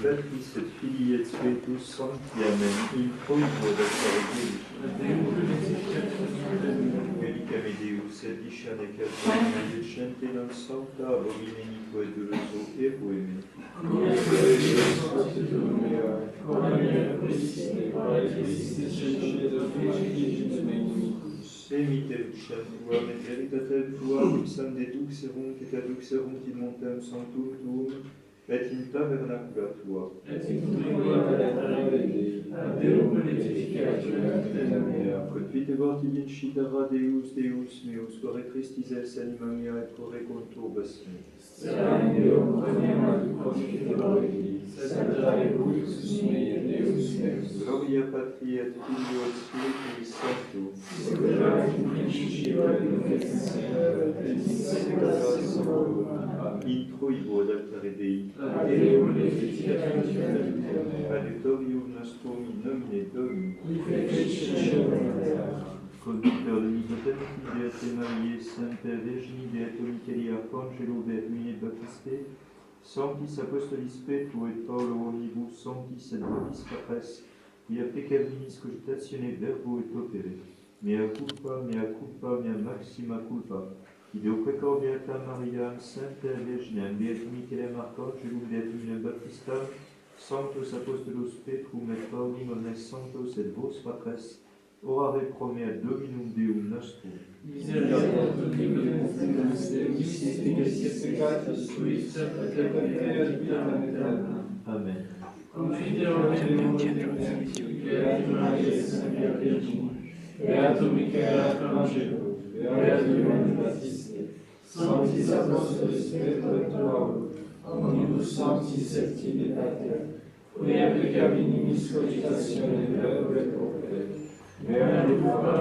Patris et Filii et Spiritus Sancti. Amen. In proibio da Medicam Deus et discia de Catholica decente non sancta abomine iniquo et doloso erueme. Semite lucem tuam et veritatem tuam ipsam deduxerunt et adduxerunt in montem sanctum tuum et in tabernacula tua. Et in tua tabernacula ad Deum et quod vite vorti vincitera Deus meus, quare tristis es anima mea et quare conturbas me. Steam Deum quem ad confiteborgi, sed rebus mei Deus meus. Gloria Patri et Filio et Spiritui Sancto. Sicut in principio et nunc et semper et in saecula saeculorum. In proibio ad altare Dei. Ad Deum efficiat adiutorium nostrum in nomine Domini. Qui fecit caelum et terra. Conducteur de Nicodème, Beate Mariae, Sancta Virgini, Beato Michaelia, Angelo, Beatmine Baptiste, Sanctis Apostolis Petro et Paulo omnibus Sanctis et Nobis Patres, via peccavinis cogitatione verbo et opere, mea culpa, mea maxima culpa, ideo precor Beata Mariam, Sancta Virginiam, Beato Michaelia Archangelum, Beatmine Baptistam, Sanctos Apostolos Petrum et Paulim omnes Sanctos et vos Patres, orare pro mea Dominum Deum nostrum. Misericordia Dominus Deus, et peccatis tuis, et vita aeterna. Amen. Confidere Deum Beato Mariae, Sancta Virgine, Beato Michael Arcangelo, Beato Ioannes Baptiste, Sanctis Apostolis Petro et Paulo, omnibus Sanctis et Trinitatis, quia peccavinimis cogitatione verbo et opere, mea culpa,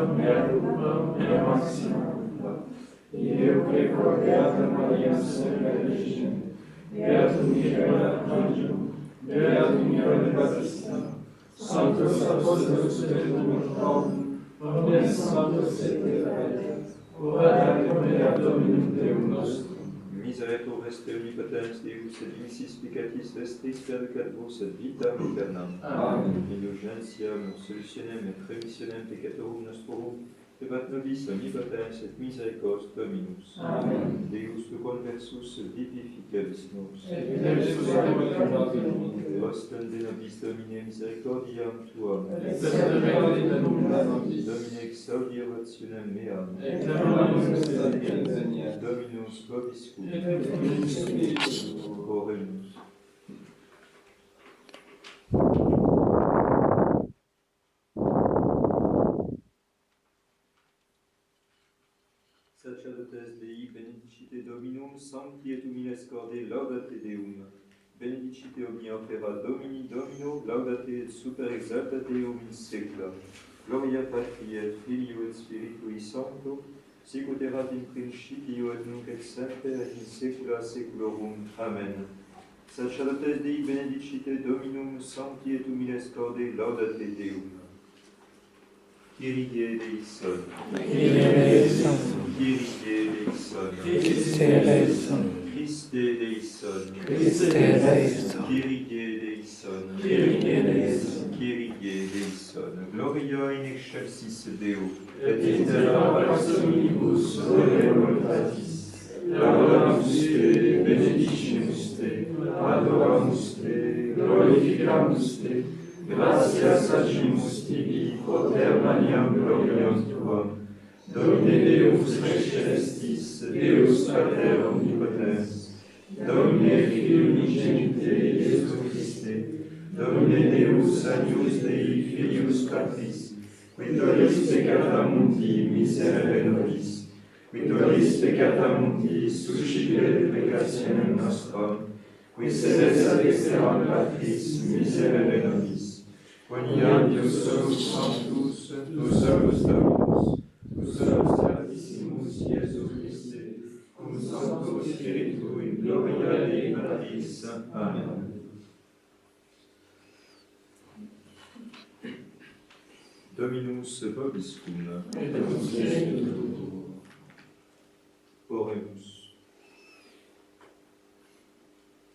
mea maxima culpa. Ideo precor Beata Maria Sancta Virgine, Beato Michael Arcangelo, Beato Ioannes Baptiste, Sanctos Apostolos Petrum et Paulo, omnes Sanctos et Trinitatis, orare pro mea Dominum Deum nostrum. Miseretur est omnipotens Deus et dimissis peccatis vestris peccat vos et vitam aeternam. Amen. Indulgentiam, solutionem et remissionem peccatorum nostrorum, debat nobis omnipotens et misericors Dominus. Amen. Deus tu conversus vivificavis nos. Et Deus Ostem de nobis Domine misericordiam tuam. Et Domine exaudi rationem meam. Et Dominus vobiscum. Oremus. Sacerdotes Dei, benedicite Dominum, sancti et humiles corde, laudate Deum. Benedicite omnia opera Domini, Domino, laudate et super exaltate Deum in saecula. Gloria Patri et Filio et Spiritui Sancto, sicut erat in principio et nunc et semper et in saecula saeculorum. Amen. Sacerdotes Dei, benedicite Dominum, sancti et humiles corde, laudate Deum. Kyrie eleison. Kyrie eleison. Kyrie eleison. Christe eleison. Christe eleison. Christe eleison. Kyrie eleison. Kyrie eleison. Kyrie eleison. Gloria in excelsis Deo. Et in terra pax omnibus ore voluntatis. Laudamus te, benedicimus te, adoramus te, glorificamus te. Gratias agimus tibi, proter maniam gloriam tuam. Domine Deus Rex Celestis, Deus Pater Omnipotens, Domine Filii Unigenite, Iesu Christe, Domine Deus Agnus Dei Filius Patris, qui tollis peccata mundi, miserere nobis, qui tollis peccata mundi, suscipere peccationem nostram, qui sedes ad exteram Patris, miserere nobis. Quoniam Deus solus sanctus, tu solus Dominus, tu solus Santissimus Iesu Christe, cum Sancto Spiritu in gloria Dei Patris. Amen. Dominus vobiscum. Et cum spiritu tuo. Oremus.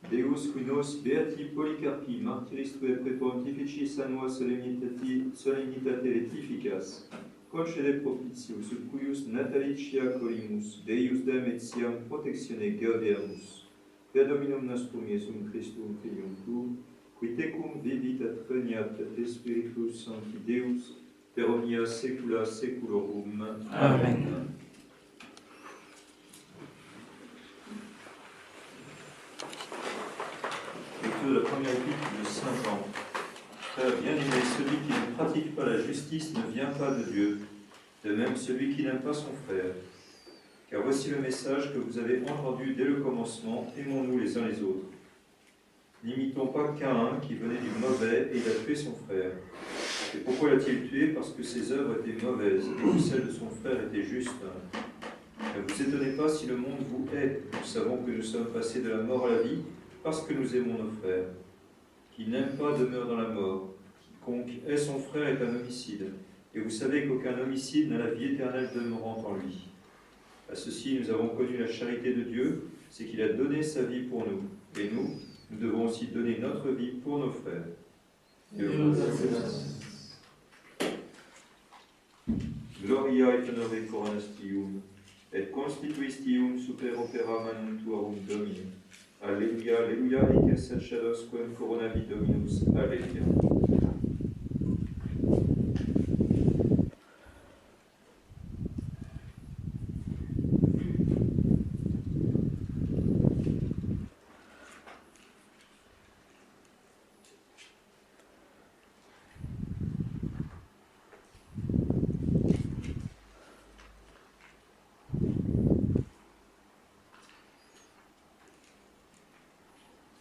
Deus qui nos nos beati Policarpi, martyris tue prepontificis annua solemnitate letificas, concede propitius, ut cuius natalitia colimus, Deus dem et siam protectione gaudeamus. Per Dominum nostrum Iesum Christum Filium tuum, qui tecum vivit et regnat et Spiritus Sancti Deus, per omnia saecula saeculorum. Amen. Lecture de la première épître de Saint Jean. Frères bien-aimés, celui qui ne pratique pas la justice ne vient pas de Dieu, de même celui qui n'aime pas son frère. Car voici le message que vous avez entendu dès le commencement, aimons-nous les uns les autres. N'imitons pas Caïn qui venait du mauvais et il a tué son frère. Et pourquoi l'a-t-il tué? Parce que ses œuvres étaient mauvaises et que celles de son frère étaient justes. Ne vous étonnez pas si le monde vous hait. Nous savons que nous sommes passés de la mort à la vie parce que nous aimons nos frères. Qui n'aime pas demeure dans la mort. Quiconque hait son frère est un homicide. Et vous savez qu'aucun homicide n'a la vie éternelle demeurant en lui. À ceci, nous avons connu la charité de Dieu, c'est qu'il a donné sa vie pour nous. Et nous devons aussi donner notre vie pour nos frères. Gloria et honore coronastium, et constituistium super opera manum tuarum Domini. Alléluia, alléluia, et et shados quem coronavi Dominus. Alléluia.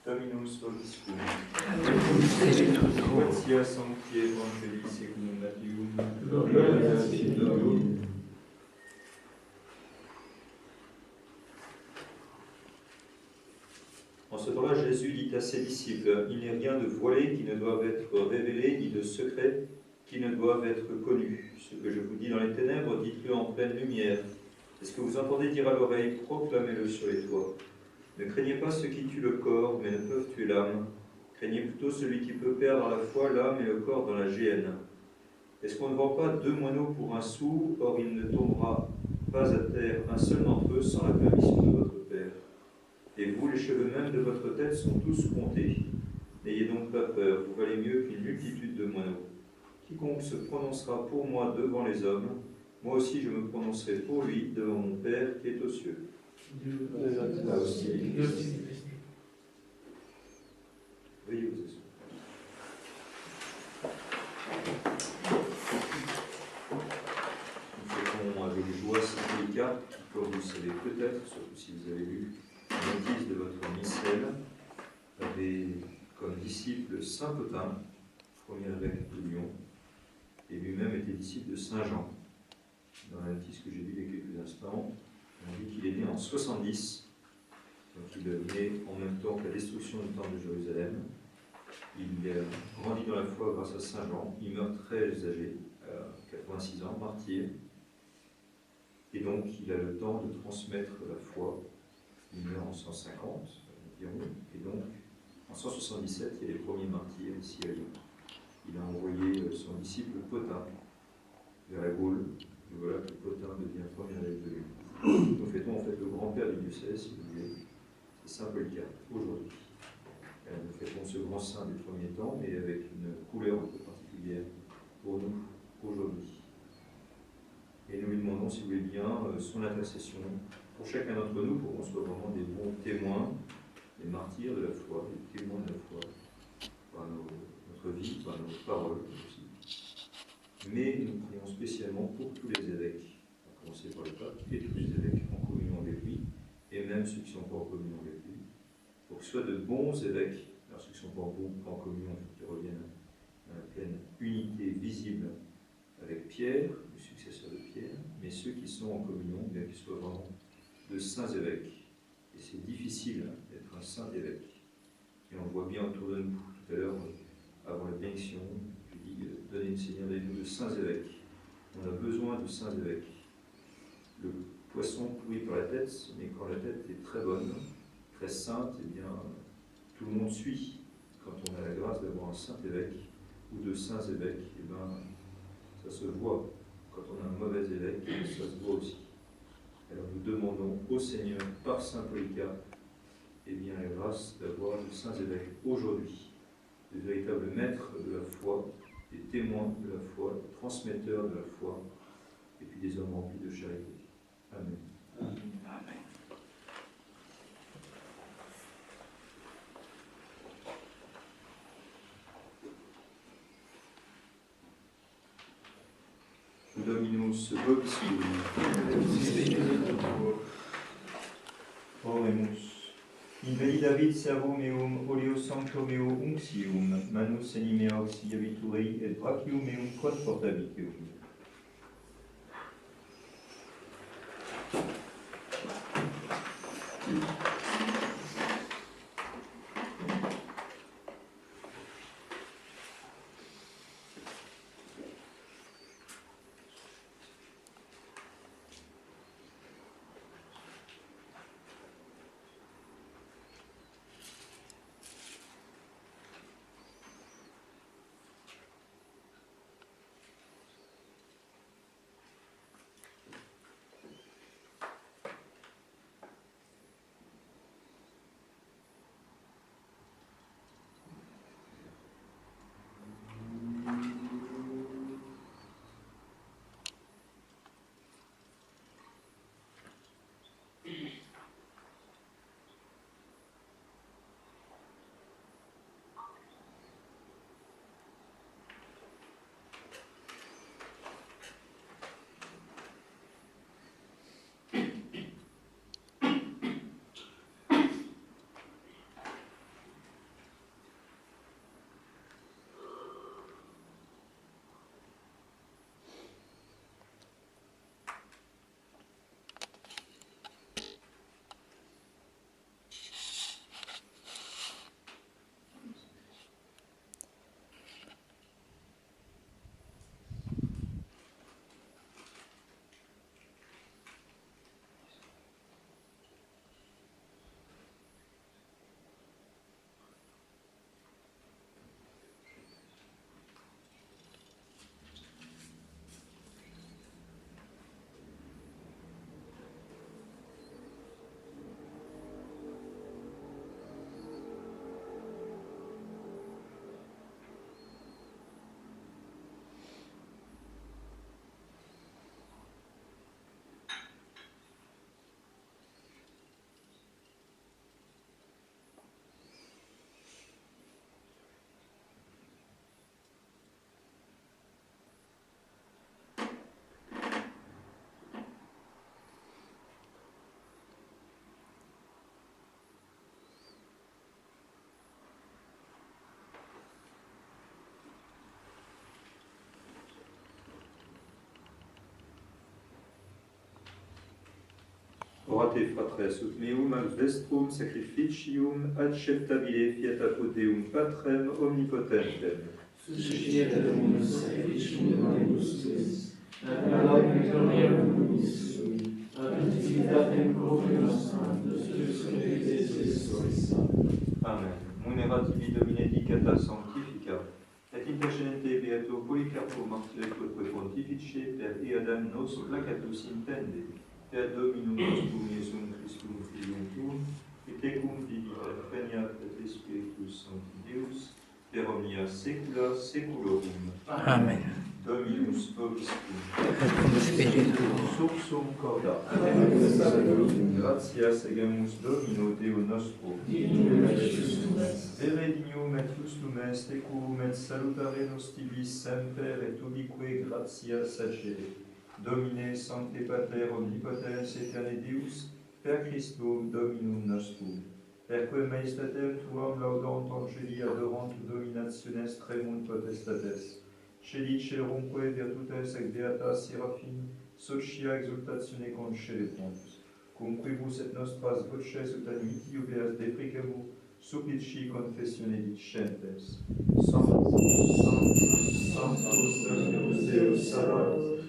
Dominus vobiscum. Gratia sancti evangelii secundum Mattheum. Gloria a te, Domine. En ce temps-là, Jésus dit à ses disciples, il n'est rien de voilé qui ne doive être révélé, ni de secret qui ne doivent être connus. Ce que je vous dis dans les ténèbres, dites-le en pleine lumière. Et ce que vous entendez dire à l'oreille, proclamez-le sur les toits. Ne craignez pas ceux qui tuent le corps, mais ne peuvent tuer l'âme. Craignez plutôt celui qui peut perdre à la fois l'âme et le corps dans la géhenne. Est-ce qu'on ne vend pas 2 moineaux pour 1 sou? Or il ne tombera pas à terre un seul d'entre eux sans la permission de votre Père. Et vous, les cheveux même de votre tête sont tous comptés. N'ayez donc pas peur, vous valez mieux qu'une multitude de moineaux. Quiconque se prononcera pour moi devant les hommes, moi aussi je me prononcerai pour lui devant mon Père qui est aux cieux. Là aussi, veuillez vous asseoir. Nous fêtons avec joie Saint Polycarpe, qui, comme vous le savez peut-être, surtout si vous avez lu la notice de votre missel, avait comme disciple Saint Pothin, premier évêque de Lyon, et lui-même était disciple de Saint Jean. Dans la notice que j'ai lue il y a quelques instants, on dit qu'il est né en 70, donc il est né en même temps que la destruction du temple de Jérusalem. Il a grandi dans la foi grâce à Saint Jean. Il meurt très âgé, à 86 ans, martyr. Et donc il a le temps de transmettre la foi. Il meurt en 150 environ. Et donc en 177, il y a les premiers martyrs ici à Lyon. Il a envoyé son disciple Pothin vers la Gaule. Et voilà que Pothin devient premier évêque de Lyon. Nous fêtons en fait le grand-père du diocèse, si vous voulez, c'est Saint Polycarpe, aujourd'hui. Nous fêtons ce grand saint des premiers temps, mais avec une couleur un peu particulière pour nous aujourd'hui. Et nous lui demandons, si vous voulez bien, son intercession pour chacun d'entre nous, pour qu'on soit vraiment des bons témoins, des martyrs de la foi, des témoins de la foi, par notre vie, par nos paroles aussi. Mais nous prions spécialement pour tous les évêques, à commencer par le pape, et tous les évêques en communion avec lui, et même ceux qui ne sont pas en communion avec lui, pour que ce soit de bons évêques. Alors ceux qui ne sont pas en communion, il faut qu'ils reviennent à la pleine unité visible avec Pierre, le successeur de Pierre, mais ceux qui sont en communion, bien qu'ils soient vraiment de saints évêques. Et c'est difficile d'être un saint évêque. Et on le voit bien autour de nous. Tout à l'heure, avant la bénédiction, je dis, donnez le Seigneur des nous de saints évêques. On a besoin de saints évêques. Le poisson pourrit par la tête, mais quand la tête est très bonne, très sainte, eh bien, tout le monde suit. Quand on a la grâce d'avoir un saint évêque ou de saints évêques, eh ben, ça se voit. Quand on a un mauvais évêque, ça se voit aussi. Alors nous demandons au Seigneur, par saint Polycarpe, eh bien, la grâce d'avoir de saints évêques aujourd'hui, des véritables maîtres de la foi, des témoins de la foi, des transmetteurs de la foi, et puis des hommes remplis de charité. Amen. Amen. Dominus vobiscum. Oremus. In vei David servo meum oleo sancto meo unctium, manus anime auxiliarituri et brachium meum confortabitium. Orate fratres ut meum ad vestrum sacrificium acceptabile fiat apud Deum Patrem omnipotentem. Suscite Dominus sacrificium aebus tuis, et malum gloriam nobis sui, ad utilitatem corpore nostram, Deus Christus Christus. Amen. Munera tibi Domine dicata sanctifica, et intercedente beato Polycarpo martyre quoque pontifice per eadam nos placatus intende, per Dominum nostrum Iesum Christum Filium tuum, et tecum vivit et regnat et Spiritus Sancti Deus, per omnia saecula saeculorum. Amen. Dominus vobiscum. Et cum spiritu. Sursum corda. Amen. Gratias egamus Domino Deo nostro. Dignum et justum est. Vere dignum et justum est, tecum et salutare nos tibis semper et ubique gratias agere. Domine Sancte Pater omnipotens aeterne Deus, per Christum Dominum nostrum. Perque maestatem tuam laudant angeli adorant dominationes tremunt potestates. Celicere virtutes ec beatas seraphim, socia exultatione concelebrant. Cum quibus et nostras voces ut admiti ubeas deprecemu, supplici confessione dicentes. Sanctus, Sanctus, Sanctus, Dominus Deus Sabaoth,